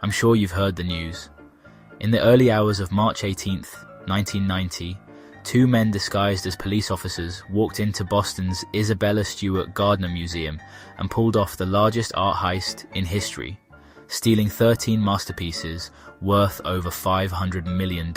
I'm sure you've heard the news. In the early hours of March 18th, 1990, two men disguised as police officers walked into Boston's Isabella Stewart Gardner Museum and pulled off the largest art heist in history, stealing 13 masterpieces worth over $500 million.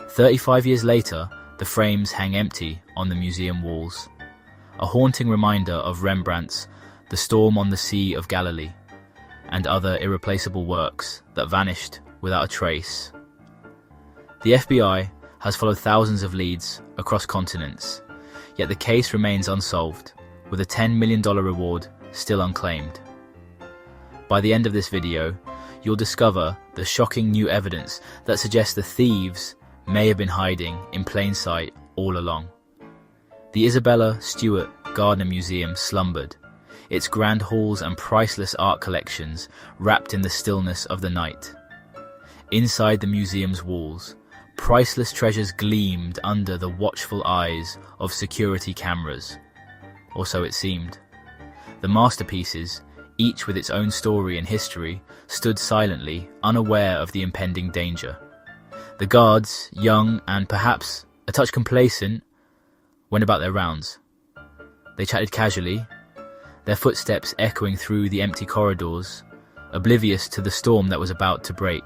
35 years later, the frames hang empty on the museum walls, a haunting reminder of Rembrandt's The Storm on the Sea of Galilee and other irreplaceable works that vanished without a trace. The FBI has followed thousands of leads across continents, yet the case remains unsolved, with a $10 million reward still unclaimed. By the end of this video, you'll discover the shocking new evidence that suggests the thieves may have been hiding in plain sight all along. The Isabella Stewart Gardner Museum slumbered, its grand halls and priceless art collections wrapped in the stillness of the night. Inside the museum's walls, priceless treasures gleamed under the watchful eyes of security cameras. Or so it seemed. The masterpieces, each with its own story and history, stood silently, unaware of the impending danger. The guards, young and perhaps a touch complacent, went about their rounds. They chatted casually, their footsteps echoing through the empty corridors, oblivious to the storm that was about to break.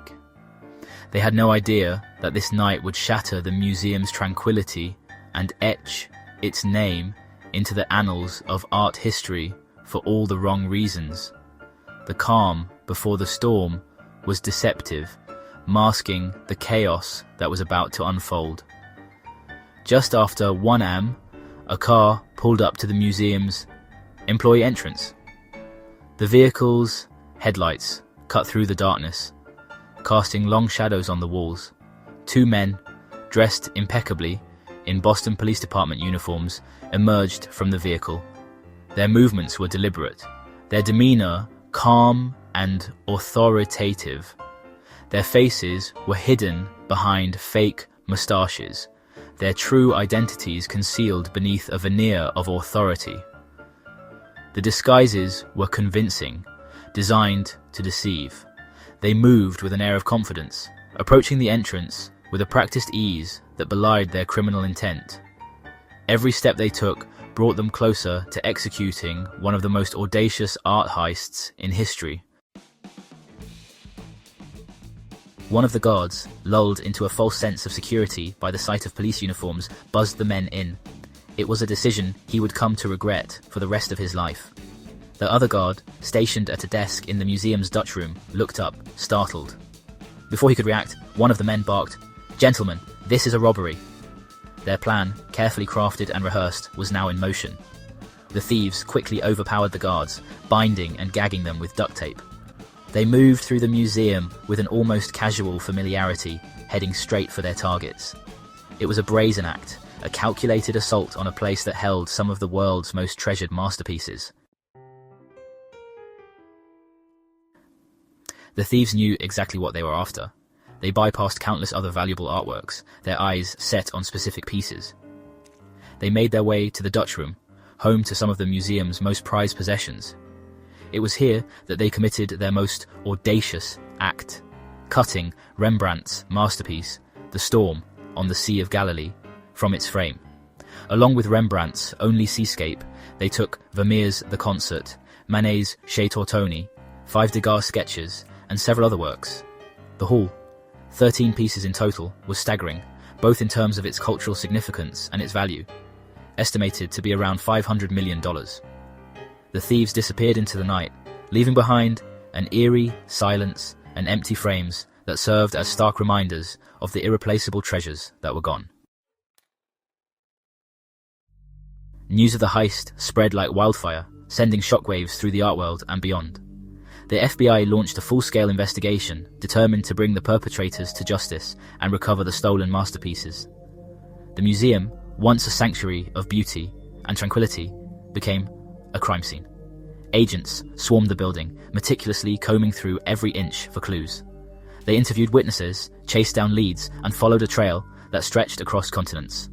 They had no idea that this night would shatter the museum's tranquility and etch its name into the annals of art history for all the wrong reasons. The calm before the storm was deceptive, masking the chaos that was about to unfold. Just after 1 a.m., a car pulled up to the museum's employee entrance. The vehicle's headlights cut through the darkness, casting long shadows on the walls. Two men, dressed impeccably in Boston Police Department uniforms, emerged from the vehicle. Their movements were deliberate, their demeanor calm and authoritative. Their faces were hidden behind fake mustaches, their true identities concealed beneath a veneer of authority. The disguises were convincing, designed to deceive. They moved with an air of confidence, approaching the entrance with a practiced ease that belied their criminal intent. Every step they took brought them closer to executing one of the most audacious art heists in history. One of the guards, lulled into a false sense of security by the sight of police uniforms, buzzed the men in. It was a decision he would come to regret for the rest of his life. The other guard, stationed at a desk in the museum's Dutch room, looked up, startled. Before he could react, one of the men barked, "Gentlemen, this is a robbery." Their plan, carefully crafted and rehearsed, was now in motion. The thieves quickly overpowered the guards, binding and gagging them with duct tape. They moved through the museum with an almost casual familiarity, heading straight for their targets. It was a brazen act, a calculated assault on a place that held some of the world's most treasured masterpieces. The thieves knew exactly what they were after. They bypassed countless other valuable artworks, their eyes set on specific pieces. They made their way to the Dutch room, home to some of the museum's most prized possessions. It was here that they committed their most audacious act, cutting Rembrandt's masterpiece, The Storm on the Sea of Galilee, from its frame. Along with Rembrandt's only seascape, they took Vermeer's The Concert, Manet's Chez Tortoni, 5 Degas sketches, and several other works. The haul, 13 pieces in total, was staggering, both in terms of its cultural significance and its value, estimated to be around $500 million. The thieves disappeared into the night, leaving behind an eerie silence and empty frames that served as stark reminders of the irreplaceable treasures that were gone. News of the heist spread like wildfire, sending shockwaves through the art world and beyond. The FBI launched a full-scale investigation, determined to bring the perpetrators to justice and recover the stolen masterpieces. The museum, once a sanctuary of beauty and tranquility, became a crime scene. Agents swarmed the building, meticulously combing through every inch for clues. They interviewed witnesses, chased down leads, and followed a trail that stretched across continents.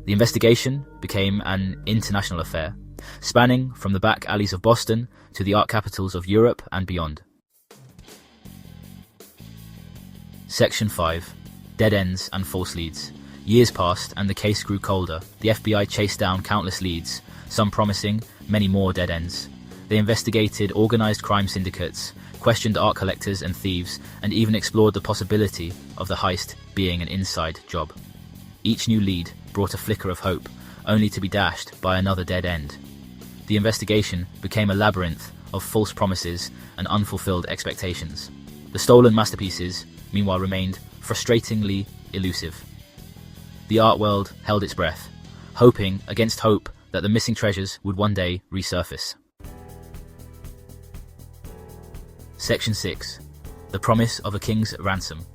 The investigation became an international affair, spanning from the back alleys of Boston to the art capitals of Europe and beyond. Section 5. Dead ends and false leads. Years passed and the case grew colder. The FBI chased down countless leads, some promising, many more dead ends. They investigated organized crime syndicates, questioned art collectors and thieves, and even explored the possibility of the heist being an inside job. Each new lead brought a flicker of hope, only to be dashed by another dead end. The investigation became a labyrinth of false promises and unfulfilled expectations. The stolen masterpieces, meanwhile, remained frustratingly elusive. The art world held its breath, hoping against hope that the missing treasures would one day resurface. Section 6. The promise of a king's ransom.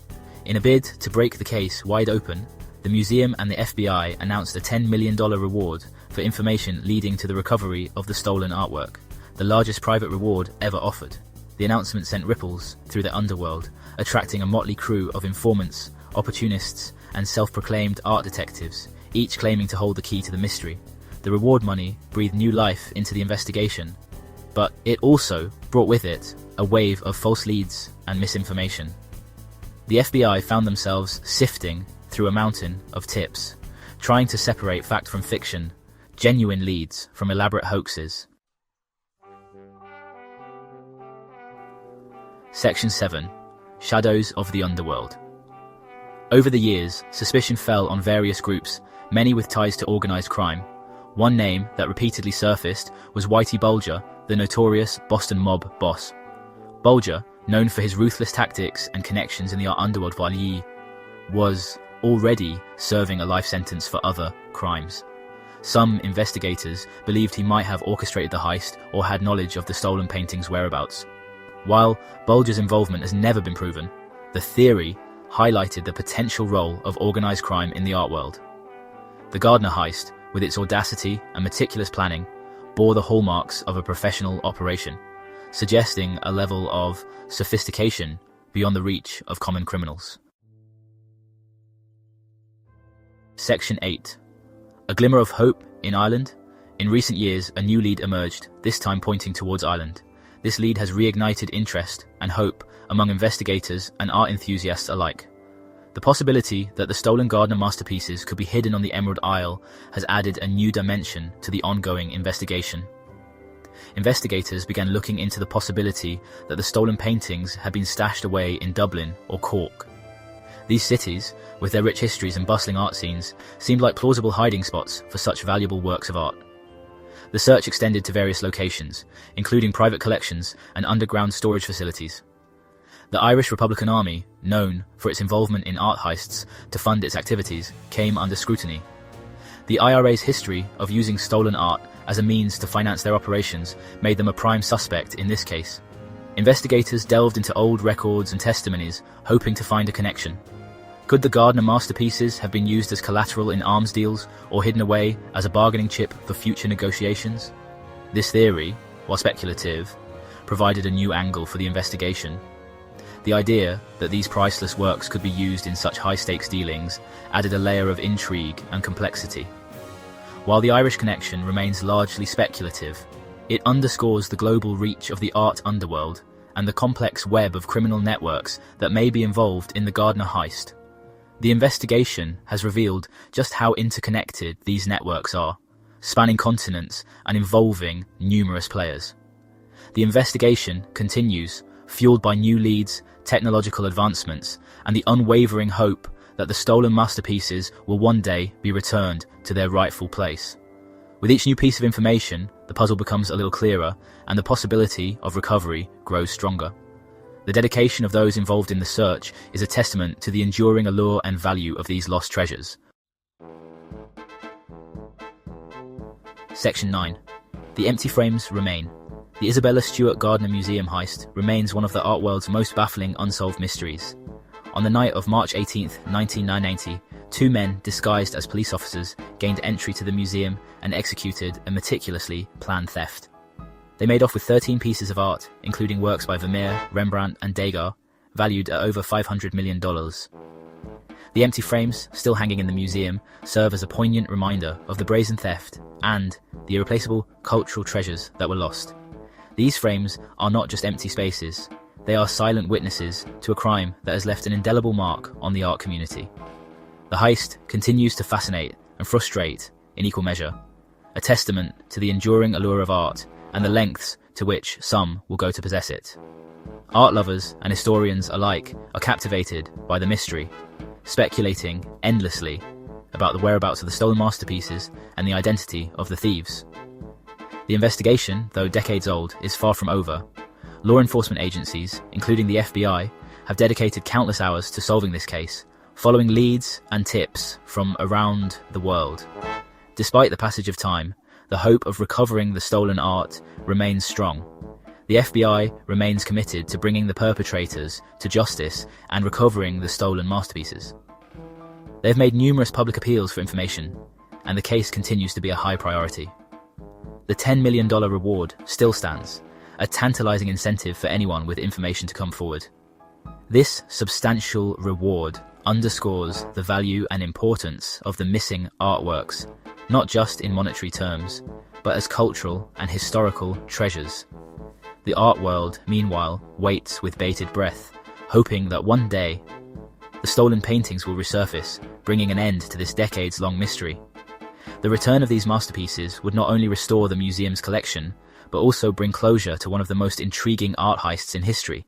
In a bid to break the case wide open, the museum and the FBI announced a $10 million reward for information leading to the recovery of the stolen artwork, the largest private reward ever offered. The announcement sent ripples through the underworld, attracting a motley crew of informants, opportunists, and self-proclaimed art detectives, each claiming to hold the key to the mystery. The reward money breathed new life into the investigation, but it also brought with it a wave of false leads and misinformation. The FBI found themselves sifting through a mountain of tips, trying to separate fact from fiction, genuine leads from elaborate hoaxes. Section 7. Shadows of the Underworld. Over the years, suspicion fell on various groups, many with ties to organized crime. One name that repeatedly surfaced was Whitey Bulger, the notorious Boston mob boss. Bulger, known for his ruthless tactics and connections in the art underworld while he was already serving a life sentence for other crimes. Some investigators believed he might have orchestrated the heist or had knowledge of the stolen painting's whereabouts. While Bulger's involvement has never been proven, the theory highlighted the potential role of organized crime in the art world. The Gardner heist, with its audacity and meticulous planning, bore the hallmarks of a professional operation, suggesting a level of sophistication beyond the reach of common criminals. Section 8. A glimmer of hope in Ireland. In recent years, a new lead emerged, this time pointing towards Ireland. This lead has reignited interest and hope among investigators and art enthusiasts alike. The possibility that the stolen Gardner masterpieces could be hidden on the Emerald Isle has added a new dimension to the ongoing investigation. Investigators began looking into the possibility that the stolen paintings had been stashed away in Dublin or Cork. These cities, with their rich histories and bustling art scenes, seemed like plausible hiding spots for such valuable works of art. The search extended to various locations, including private collections and underground storage facilities. The Irish Republican Army, known for its involvement in art heists to fund its activities, came under scrutiny. The IRA's history of using stolen art as a means to finance their operations made them a prime suspect in this case. Investigators delved into old records and testimonies, hoping to find a connection. Could the Gardner masterpieces have been used as collateral in arms deals or hidden away as a bargaining chip for future negotiations? This theory, while speculative, provided a new angle for the investigation. The idea that these priceless works could be used in such high-stakes dealings added a layer of intrigue and complexity. While the Irish connection remains largely speculative, it underscores the global reach of the art underworld and the complex web of criminal networks that may be involved in the Gardner heist. The investigation has revealed just how interconnected these networks are, spanning continents and involving numerous players. The investigation continues, fueled by new leads, technological advancements, and the unwavering hope that the stolen masterpieces will one day be returned to their rightful place. With each new piece of information, the puzzle becomes a little clearer, and the possibility of recovery grows stronger. The dedication of those involved in the search is a testament to the enduring allure and value of these lost treasures. Section 9. The empty frames remain. The Isabella Stewart Gardner Museum heist remains one of the art world's most baffling unsolved mysteries. On the night of March 18, 1990, two men disguised as police officers gained entry to the museum and executed a meticulously planned theft. They made off with 13 pieces of art, including works by Vermeer, Rembrandt and Degas, valued at over $500 million. The empty frames, still hanging in the museum, serve as a poignant reminder of the brazen theft and the irreplaceable cultural treasures that were lost. These frames are not just empty spaces, they are silent witnesses to a crime that has left an indelible mark on the art community. The Heist continues to fascinate and frustrate in equal measure, a testament to the enduring allure of art and the lengths to which some will go to possess it. Art lovers and historians alike are captivated by the mystery, speculating endlessly about the whereabouts of the stolen masterpieces and the identity of the thieves. The investigation, though decades old, is far from over. Law enforcement agencies, including the FBI, have dedicated countless hours to solving this case, following leads and tips from around the world. Despite the passage of time, the hope of recovering the stolen art remains strong. The FBI remains committed to bringing the perpetrators to justice and recovering the stolen masterpieces. They have made numerous public appeals for information, and the case continues to be a high priority. The $10 million reward still stands, a tantalizing incentive for anyone with information to come forward. This substantial reward underscores the value and importance of the missing artworks, not just in monetary terms, but as cultural and historical treasures. The art world, meanwhile, waits with bated breath, hoping that one day the stolen paintings will resurface, bringing an end to this decades-long mystery. The return of these masterpieces would not only restore the museum's collection, but also bring closure to one of the most intriguing art heists in history.